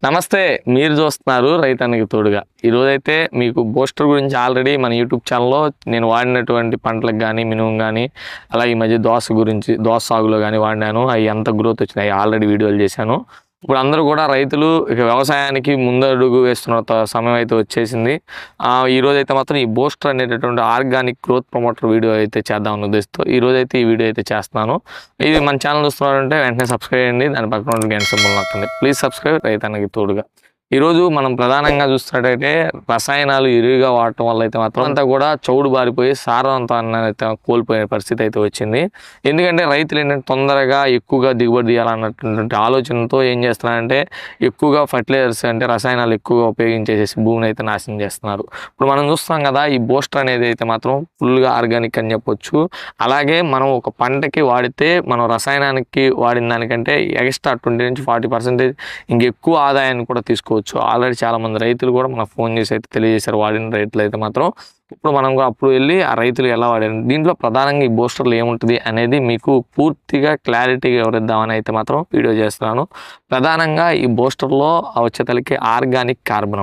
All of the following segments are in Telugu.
నమస్తే. మీరు చూస్తున్నారు రైతన్నకి తోడుగా. ఈరోజైతే మీకు బూస్టర్ గురించి ఆల్రెడీ మన యూట్యూబ్ ఛానల్‌లో నేను వాడినటువంటి పంటలకు గానీ, మినుము గానీ, అలాగే ఈ మధ్య దోస సాగులో గానీ వాడినాను. అయి ఎంత గ్రోత్ వచ్చినాయి ఆల్రెడీ వీడియోలు చేశాను. ఇప్పుడు అందరూ కూడా రైతులు ఇక వ్యవసాయానికి ముందడుగు వేస్తున్న సమయం అయితే వచ్చేసింది. ఈరోజైతే మాత్రం ఈ బూస్టర్ అనేటటువంటి ఆర్గానిక్ గ్రోత్ ప్రమోటర్ వీడియో అయితే చేద్దామన్న ఉద్దేశంతో ఈరోజైతే ఈ వీడియో అయితే చేస్తున్నాను. ఇది మన ఛానల్ చూస్తున్నారంటే వెంటనే సబ్స్క్రైబ్ చేయండి. దాని పక్కన ఉన్న గంట సింబల్ నొక్కండి. ప్లీజ్ సబ్స్క్రైబ్ రైతన్నకి తోడుగా. ఈరోజు మనం ప్రధానంగా చూస్తున్నట్టయితే రసాయనాలు ఎరువుగా వాడటం వల్ల అయితే మాత్రం అంతా కూడా చౌడు బారిపోయి సారవంతాన్ని అయితే కోల్పోయే పరిస్థితి అయితే వచ్చింది. ఎందుకంటే రైతులు ఏంటంటే తొందరగా ఎక్కువగా దిగుబడి తీయాలన్నటువంటి ఆలోచనతో ఏం చేస్తున్నారంటే ఎక్కువగా ఫర్టిలైజర్స్ అంటే రసాయనాలు ఎక్కువగా ఉపయోగించేసి భూమిని అయితే నాశనం చేస్తున్నారు. ఇప్పుడు మనం చూస్తాం కదా, ఈ బూస్టర్ అనేది అయితే మాత్రం ఫుల్గా ఆర్గానిక్ అని చెప్పొచ్చు. అలాగే మనం ఒక పంటకి వాడితే మనం రసాయనానికి వాడిన దానికంటే ఎక్స్ట్రా 20-40% ఇంకెక్కువ ఆదాయాన్ని కూడా తీసుకోవచ్చు. ఆల్రెడీ చాలా మంది రైతులు కూడా మనకు ఫోన్ చేసి అయితే తెలియజేశారు వాడిన రైతులు అయితే మాత్రం. ఇప్పుడు మనం కూడా అప్పుడు వెళ్ళి ఆ రైతులు ఎలా వాడారు, దీంట్లో ప్రధానంగా ఈ బూస్టర్లు ఏముంటుంది అనేది మీకు పూర్తిగా క్లారిటీగా వివరిద్దామని అయితే మాత్రం వీడియో చేస్తున్నాను. ప్రధానంగా ఈ బూస్టర్లో వచ్చేతలకి ఆర్గానిక్ కార్బన్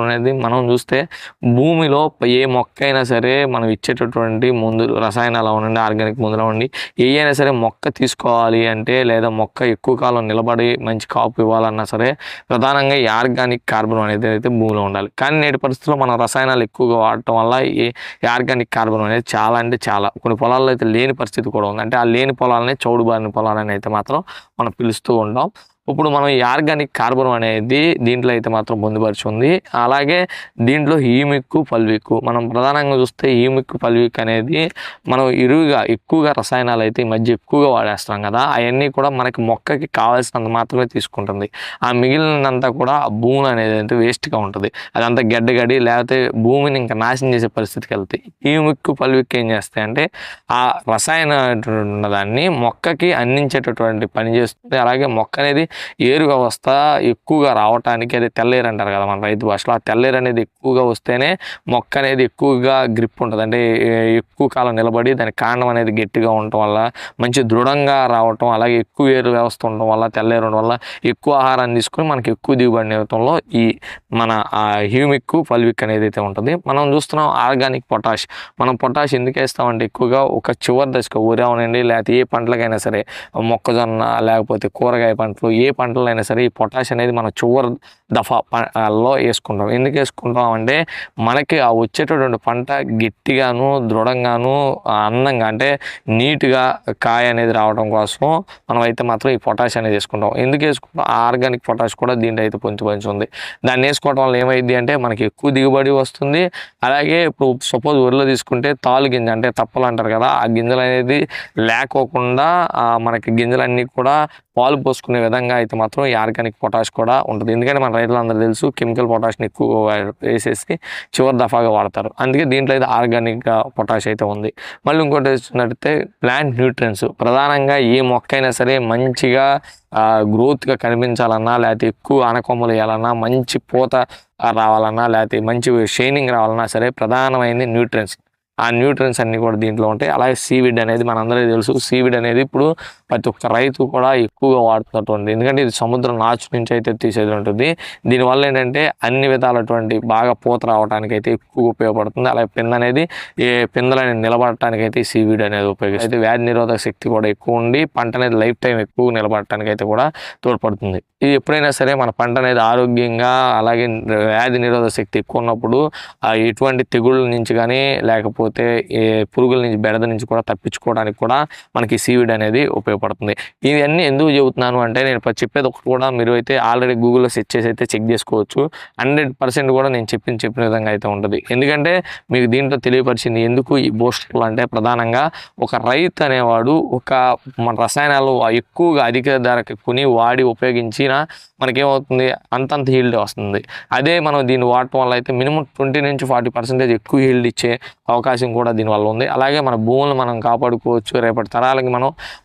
అనేది మనం చూస్తే భూమిలో ఏ మొక్క అయినా సరే మనం ఇచ్చేటటువంటి మందులు రసాయనాలు అవ్వండి, ఆర్గానిక్ మందులు అవ్వండి, ఏ అయినా సరే మొక్క తీసుకోవాలి అంటే లేదా మొక్క ఎక్కువ కాలం నిలబడి మంచి కాపు ఇవ్వాలన్నా సరే ప్రధానంగా ఈ ఆర్గానిక్ కార్బన్ అనేది అయితే భూమిలో ఉండాలి. కానీ నేటి పరిస్థితుల్లో మనం రసాయనాలు ఎక్కువగా వాడటం వల్ల ఈ ఆర్గానిక్ కార్బన్ అనేది చాలా కొన్ని పొలాల్లో అయితే లేని పరిస్థితి కూడా ఉంది. అంటే ఆ లేని పొలాలనే చౌడు బారిన పొలాలని అయితే మాత్రం మనం పిలుస్తూ ఉంటాం. ఇప్పుడు మనం ఈ ఆర్గానిక్ కార్బన్ అనేది దీంట్లో అయితే మాత్రం పొందుపరుచుంది. అలాగే దీంట్లో హ్యూమిక్, పల్విక్ మనం ప్రధానంగా చూస్తే హ్యూమిక్, పల్విక్ అనేది మనం ఎక్కువగా రసాయనాలు అయితే ఈ మధ్య ఎక్కువగా వాడేస్తాం కదా, అవన్నీ కూడా మనకి మొక్కకి కావాల్సినంత మాత్రమే తీసుకుంటుంది. ఆ మిగిలినంతా కూడా ఆ భూమి అనేది అయితే వేస్ట్గా ఉంటుంది. అదంతా గడ్డగడి లేకపోతే భూమిని ఇంకా నాశనం చేసే పరిస్థితికి వెళ్తాయి. హ్యూమిక్, పల్విక్ ఏం చేస్తాయంటే ఆ రసాయన ఉన్నదాన్ని మొక్కకి అందించేటటువంటి పని చేస్తుంది. అలాగే మొక్క అనేది ఏరు వ్యవస్థ ఎక్కువగా రావటానికి, అది తెల్లేరు అంటారు కదా మన రైతు భాషలో, ఆ తెల్లేరు అనేది ఎక్కువగా వస్తేనే మొక్క అనేది ఎక్కువగా గ్రిప్ ఉంటుంది. అంటే ఎక్కువ కాలం నిలబడి దాని కాండం అనేది గట్టిగా ఉండటం వల్ల మంచి దృఢంగా రావటం, అలాగే ఎక్కువ ఏరు వ్యవస్థ ఉండటం వల్ల, తెల్లేరు ఉండడం వల్ల ఎక్కువ ఆహారాన్ని తీసుకొని మనకి ఎక్కువ దిగుబడి ఇవ్వటంలో ఈ మన హ్యూమిక్, పల్విక్ అనేది అయితే ఉంటుంది. మనం చూస్తున్నాం ఆర్గానిక్ పొటాష్. మనం పొటాష్ ఎందుకు వేస్తామంటే ఎక్కువగా ఒక చివరి దశకు ఊరేవనండి లేకపోతే ఏ పంటలకైనా సరే, మొక్కజొన్న లేకపోతే కూరగాయ పంటలు ఏ పంటలు అయినా సరే ఈ పొటాష్ అనేది మనం చివరి దఫాలో వేసుకుంటాం. ఎందుకు వేసుకుంటాం అంటే మనకి ఆ వచ్చేటటువంటి పంట గట్టిగాను, దృఢంగాను, అందంగా అంటే నీట్గా కాయ అనేది రావడం కోసం మనం అయితే మాత్రం ఈ పొటాష్ అనేది వేసుకుంటాం. ఎందుకు వేసుకుంటాం? ఆర్గానిక్ పొటాష్ కూడా దీంట్లో అయితే పొంచి ఉంది. దాన్ని వేసుకోవడం వల్ల ఏమైంది అంటే మనకి ఎక్కువ దిగుబడి వస్తుంది. అలాగే ఇప్పుడు సపోజ్ వరిలో తీసుకుంటే తాలు గింజ అంటే తప్పలు అంటారు కదా, ఆ గింజలు అనేది లేకోకుండా మనకి గింజలన్నీ కూడా పాలు పోసుకునే విధంగా అయితే మాత్రం ఈ ఆర్గానిక్ పొటాష్ కూడా ఉంటుంది. ఎందుకంటే మన రైతులందరూ తెలుసు కెమికల్ పొటాష్ని ఎక్కువ వేసేసి చివరి దఫాగా వాడతారు. అందుకే దీంట్లో అయితే ఆర్గానిక్ పొటాష్ అయితే ఉంది. మళ్ళీ ఇంకోటి చూసినట్టయితే ప్లాంట్ న్యూట్రియన్స్. ప్రధానంగా ఏ మొక్క అయినా సరే మంచిగా గ్రోత్గా కనిపించాలన్నా, లేకపోతే ఎక్కువ ఆనకొమ్మలు వేయాలన్నా, మంచి పూత రావాలన్నా, లేకపోతే మంచి షైనింగ్ రావాలన్నా సరే ప్రధానమైనది న్యూట్రియన్స్. ఆ న్యూట్రియన్స్ అన్నీ కూడా దీంట్లో ఉంటాయి. అలాగే సీవిడ్ అనేది మనందరికీ తెలుసు. సీవిడ్ అనేది ఇప్పుడు ప్రతి ఒక్క రైతు కూడా ఎక్కువగా వాడుతున్నటువంటి, ఎందుకంటే ఇది సముద్రం నాచు నుంచి అయితే తీసేది ఉంటుంది. దీనివల్ల ఏంటంటే అన్ని విధాలటువంటి బాగా పూత రావడానికి అయితే ఎక్కువ ఉపయోగపడుతుంది. అలాగే పిందెలని నిలబడటానికి అయితే సీవిడ్ అనేది ఉపయోగిస్తుంది. అయితే వ్యాధి నిరోధక శక్తి కూడా ఎక్కువ ఉండి పంట అనేది లైఫ్ టైం ఎక్కువ నిలబడటానికి అయితే కూడా తోడ్పడుతుంది. ఇది ఎప్పుడైనా సరే మన పంట అనేది ఆరోగ్యంగా, అలాగే వ్యాధి నిరోధక శక్తి ఎక్కువ ఉన్నప్పుడు ఎటువంటి తెగుళ్ళ నుంచి కానీ లేకపోతే పురుగుల నుంచి, బెడద నుంచి కూడా తప్పించుకోవడానికి కూడా మనకి సీవిడ్ అనేది ఉపయోగపడుతుంది. ఇవన్నీ ఎందుకు చెబుతున్నాను అంటే నేను చెప్పేది ఒకటి కూడా మీరు అయితే ఆల్రెడీ గూగుల్లో సెర్చ్ చేసి అయితే చెక్ చేసుకోవచ్చు. 100% కూడా నేను చెప్పిన విధంగా అయితే ఉంటుంది. ఎందుకంటే మీకు దీంట్లో తెలియపరిచింది ఎందుకు ఈ బూస్టర్లు అంటే ప్రధానంగా ఒక రైతు అనేవాడు మన రసాయనాలు ఎక్కువగా అధిక ధరకి కొని వాడి ఉపయోగించిన మనకేమవుతుంది, అంతంత హీల్డ్ వస్తుంది. అదే మనం దీన్ని వాడటం వల్ల అయితే మినిమం 20-40% ఎక్కువ హీల్డ్ ఇచ్చే అవకాశం కూడా దీనివల్ల ఉంది. అలాగే మన భూములను మనం కాపాడుకోవచ్చు. రేపటి తరాలకి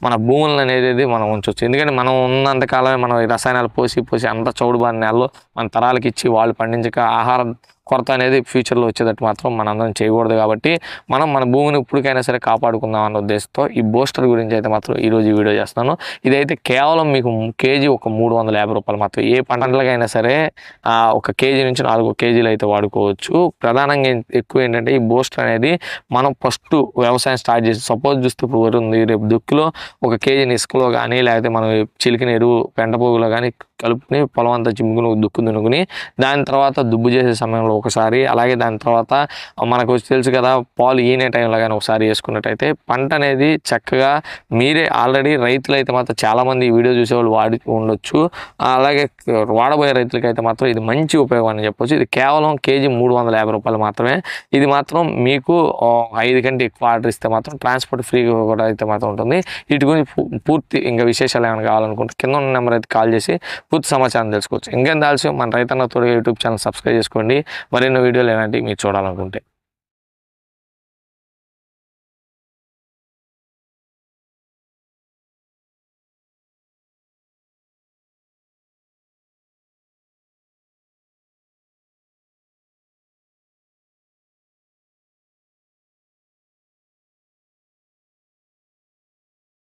మన భూములను అనేది మనం ఉంచవచ్చు. ఎందుకంటే మనం ఉన్నంతకాలమే మనం ఈ రసాయనాలు పోసి అంత చౌడు బారిన నేలలో మన తరాలకి ఇచ్చి వాళ్ళు పండించక కొరత అనేది ఫ్యూచర్లో వచ్చేటట్టు మాత్రం మనందరం చేయకూడదు. కాబట్టి మనం మన భూమిని ఇప్పటికైనా సరే కాపాడుకుందాం అన్న ఉద్దేశంతో ఈ బూస్టర్ గురించి అయితే మాత్రం ఈరోజు ఈ వీడియో చేస్తున్నాను. ఇదైతే కేవలం మీకు కేజీ ఒక 350 రూపాయలు మాత్రం. ఏ పంటలకైనా సరే ఒక కేజీ నుంచి 4 కేజీలు అయితే వాడుకోవచ్చు. ప్రధానంగా ఎక్కువ ఏంటంటే ఈ బూస్టర్ అనేది మనం ఫస్ట్ వ్యవసాయం స్టార్ట్ చేసి సపోజ్ చూస్తే ఇప్పుడు వరి ఉంది, రేపు దుక్కులో ఒక కేజీని ఇసుకలో కానీ లేకపోతే మనం చిలికిన ఎరువు పెంటపోగులో కానీ కలుపుకుని పొలం అంతా చిమ్ముకుని దుక్కు దున్నుకుని దాని తర్వాత దుబ్బు చేసే సమయంలో ఒకసారి, అలాగే దాని తర్వాత మనకు తెలుసు కదా పాలు ఈనే టైంలో కానీ ఒకసారి వేసుకున్నట్టయితే పంట అనేది చక్కగా మీరే ఆల్రెడీ రైతులు అయితే మాత్రం చాలామంది ఈ వీడియో చూసేవాళ్ళు వాడి ఉండొచ్చు. అలాగే వాడబోయే రైతులకైతే మాత్రం ఇది మంచి ఉపయోగం అని చెప్పొచ్చు. ఇది కేవలం కేజీ 350 రూపాయలు మాత్రమే. ఇది మాత్రం మీకు 5 కంటే ఎక్కువ ఆర్డర్ ఇస్తే మాత్రం ట్రాన్స్పోర్ట్ ఫ్రీగా కూడా అయితే మాత్రం ఉంటుంది. వీటి గురించి పూర్తి ఇంకా విశేషాలు ఏమైనా కావాలనుకుంటే కింద ఉన్న నెంబర్ అయితే కాల్ చేసి పూర్తి సమాచారం తెలుసుకోవచ్చు. ఇంకేం దాల్సి మన రైతన్న తోడుగా యూట్యూబ్ ఛానల్ సబ్స్క్రైబ్ చేసుకోండి. మరిన్ని వీడియోలు ఏమంటే మీరు చూడాలనుకుంటే.